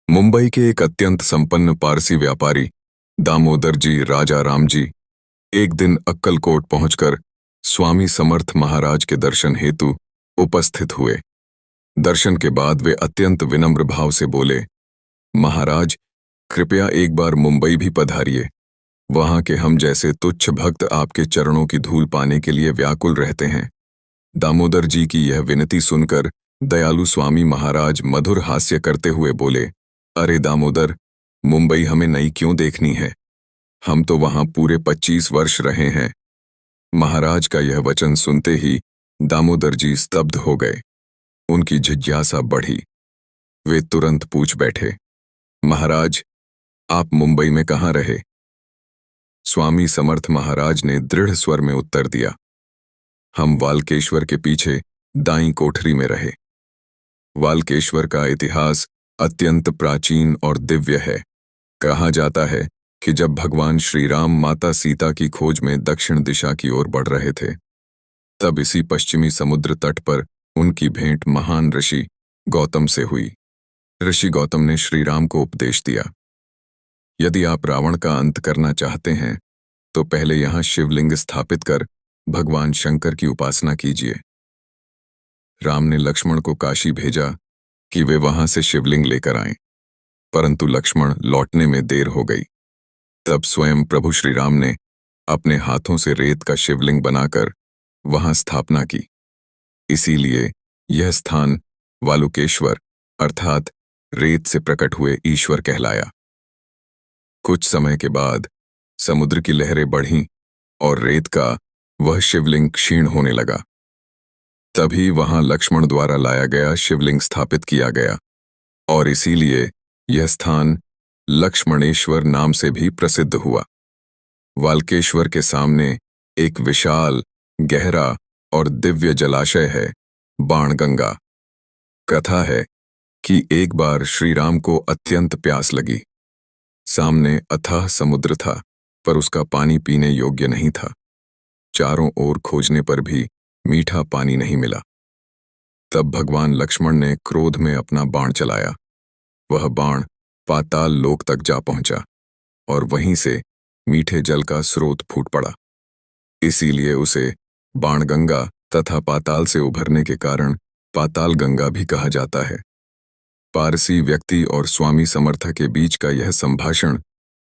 मुंबई के एक अत्यंत संपन्न पारसी व्यापारी दामोदर जी राजा राम जी एक दिन अक्कलकोट पहुंचकर स्वामी समर्थ महाराज के दर्शन हेतु उपस्थित हुए। दर्शन के बाद वे अत्यंत विनम्र भाव से बोले, महाराज, कृपया एक बार मुंबई भी पधारिए। वहां के हम जैसे तुच्छ भक्त आपके चरणों की धूल पाने के लिए व्याकुल रहते हैं। दामोदर जी की यह विनती सुनकर दयालु स्वामी महाराज मधुर हास्य करते हुए बोले, अरे दामोदर, मुंबई हमें नई क्यों देखनी है? हम तो वहां पूरे 25 वर्ष रहे हैं। महाराज का यह वचन सुनते ही दामोदर जी स्तब्ध हो गए। उनकी जिज्ञासा बढ़ी। वे तुरंत पूछ बैठे, महाराज, आप मुंबई में कहाँ रहे? स्वामी समर्थ महाराज ने दृढ़ स्वर में उत्तर दिया, हम वाल्केश्वर के पीछे दाईं कोठरी में रहे। वाल्केश्वर का इतिहास अत्यंत प्राचीन और दिव्य है। कहा जाता है कि जब भगवान श्री राम माता सीता की खोज में दक्षिण दिशा की ओर बढ़ रहे थे, तब इसी पश्चिमी समुद्र तट पर उनकी भेंट महान ऋषि गौतम से हुई। ऋषि गौतम ने श्री राम को उपदेश दिया, यदि आप रावण का अंत करना चाहते हैं तो पहले यहां शिवलिंग स्थापित कर भगवान शंकर की उपासना कीजिए। राम ने लक्ष्मण को काशी भेजा कि वे वहां से शिवलिंग लेकर आएं, परंतु लक्ष्मण लौटने में देर हो गई। तब स्वयं प्रभु श्री राम ने अपने हाथों से रेत का शिवलिंग बनाकर वहां स्थापना की। इसीलिए यह स्थान वालुकेश्वर अर्थात रेत से प्रकट हुए ईश्वर कहलाया। कुछ समय के बाद समुद्र की लहरें बढ़ीं और रेत का वह शिवलिंग क्षीण होने लगा। तभी वहां लक्ष्मण द्वारा लाया गया शिवलिंग स्थापित किया गया और इसीलिए यह स्थान लक्ष्मणेश्वर नाम से भी प्रसिद्ध हुआ। वाल्केश्वर के सामने एक विशाल, गहरा और दिव्य जलाशय है, बाणगंगा। कथा है कि एक बार श्री राम को अत्यंत प्यास लगी। सामने अथाह समुद्र था, पर उसका पानी पीने योग्य नहीं था। चारों ओर खोजने पर भी मीठा पानी नहीं मिला। तब भगवान लक्ष्मण ने क्रोध में अपना बाण चलाया। वह बाण पाताल लोक तक जा पहुंचा और वहीं से मीठे जल का स्रोत फूट पड़ा। इसीलिए उसे बाणगंगा तथा पाताल से उभरने के कारण पाताल गंगा भी कहा जाता है। पारसी व्यक्ति और स्वामी समर्थ के बीच का यह संभाषण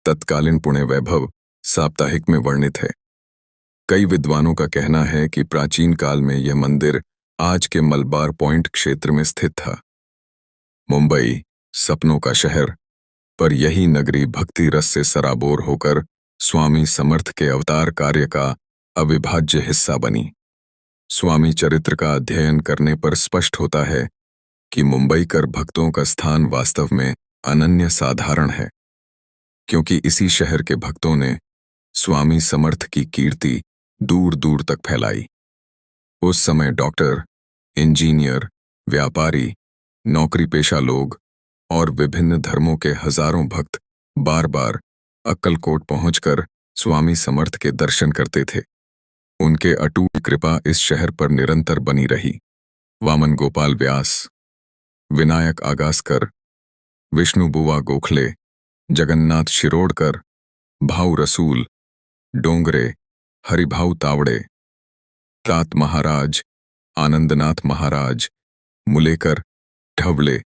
तत्कालीन पुण्य वैभव साप्ताहिक में वर्णित है। कई विद्वानों का कहना है कि प्राचीन काल में यह मंदिर आज के मलबार पॉइंट क्षेत्र में स्थित था। मुंबई सपनों का शहर, पर यही नगरी भक्ति रस से सराबोर होकर स्वामी समर्थ के अवतार कार्य का अविभाज्य हिस्सा बनी। स्वामी चरित्र का अध्ययन करने पर स्पष्ट होता है कि मुंबई कर भक्तों का स्थान वास्तव में अनन्य साधारण है, क्योंकि इसी शहर के भक्तों ने स्वामी समर्थ की कीर्ति दूर दूर तक फैलाई। उस समय डॉक्टर, इंजीनियर, व्यापारी, नौकरी पेशा लोग और विभिन्न धर्मों के हजारों भक्त बार बार अक्कलकोट पहुंचकर स्वामी समर्थ के दर्शन करते थे। उनके अटूट कृपा इस शहर पर निरंतर बनी रही। वामन गोपाल व्यास, विनायक आगासकर, विष्णु बुवा गोखले, जगन्नाथ शिरोडकर, भाऊ रसूल, डोंगरे, हरिभाऊ तावड़े, तात महाराज, आनंदनाथ महाराज, मुलेकर, ढवले,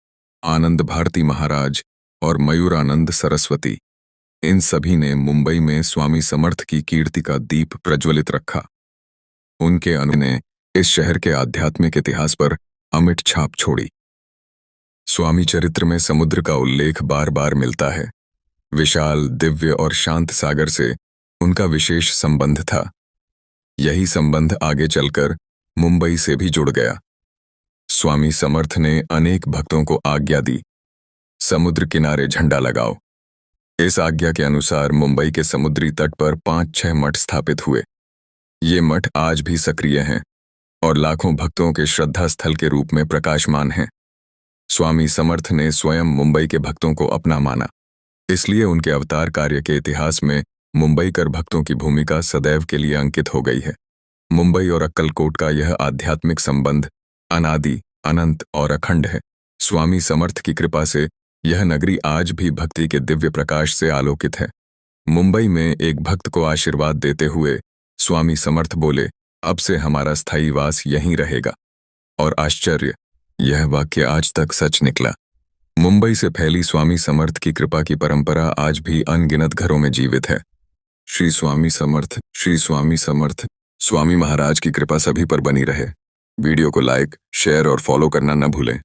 आनंद भारती महाराज और मयूरानंद सरस्वती, इन सभी ने मुंबई में स्वामी समर्थ की कीर्ति का दीप प्रज्वलित रखा। उनके अनुभव ने इस शहर के आध्यात्मिक इतिहास पर अमिट छाप छोड़ी। स्वामी चरित्र में समुद्र का उल्लेख बार बार मिलता है। विशाल, दिव्य और शांत सागर से उनका विशेष संबंध था। यही संबंध आगे चलकर मुंबई से भी जुड़ गया। स्वामी समर्थ ने अनेक भक्तों को आज्ञा दी, समुद्र किनारे झंडा लगाओ। इस आज्ञा के अनुसार मुंबई के समुद्री तट पर 5-6 मठ स्थापित हुए। ये मठ आज भी सक्रिय हैं और लाखों भक्तों के श्रद्धा स्थल के रूप में प्रकाशमान हैं। स्वामी समर्थ ने स्वयं मुंबई के भक्तों को अपना माना, इसलिए उनके अवतार कार्य के इतिहास में मुंबई कर भक्तों की भूमिका सदैव के लिए अंकित हो गई है। मुंबई और अक्कलकोट का यह आध्यात्मिक संबंध अनादि, अनंत और अखंड है। स्वामी समर्थ की कृपा से यह नगरी आज भी भक्ति के दिव्य प्रकाश से आलोकित है। मुंबई में एक भक्त को आशीर्वाद देते हुए स्वामी समर्थ बोले, अब से हमारा स्थायी वास यहीं रहेगा। और आश्चर्य, यह वाक्य आज तक सच निकला। मुंबई से फैली स्वामी समर्थ की कृपा की परंपरा आज भी अनगिनत घरों में जीवित है। श्री स्वामी समर्थ, श्री स्वामी समर्थ। स्वामी महाराज की कृपा सभी पर बनी रहे। वीडियो को लाइक, शेयर और फॉलो करना न भूलें।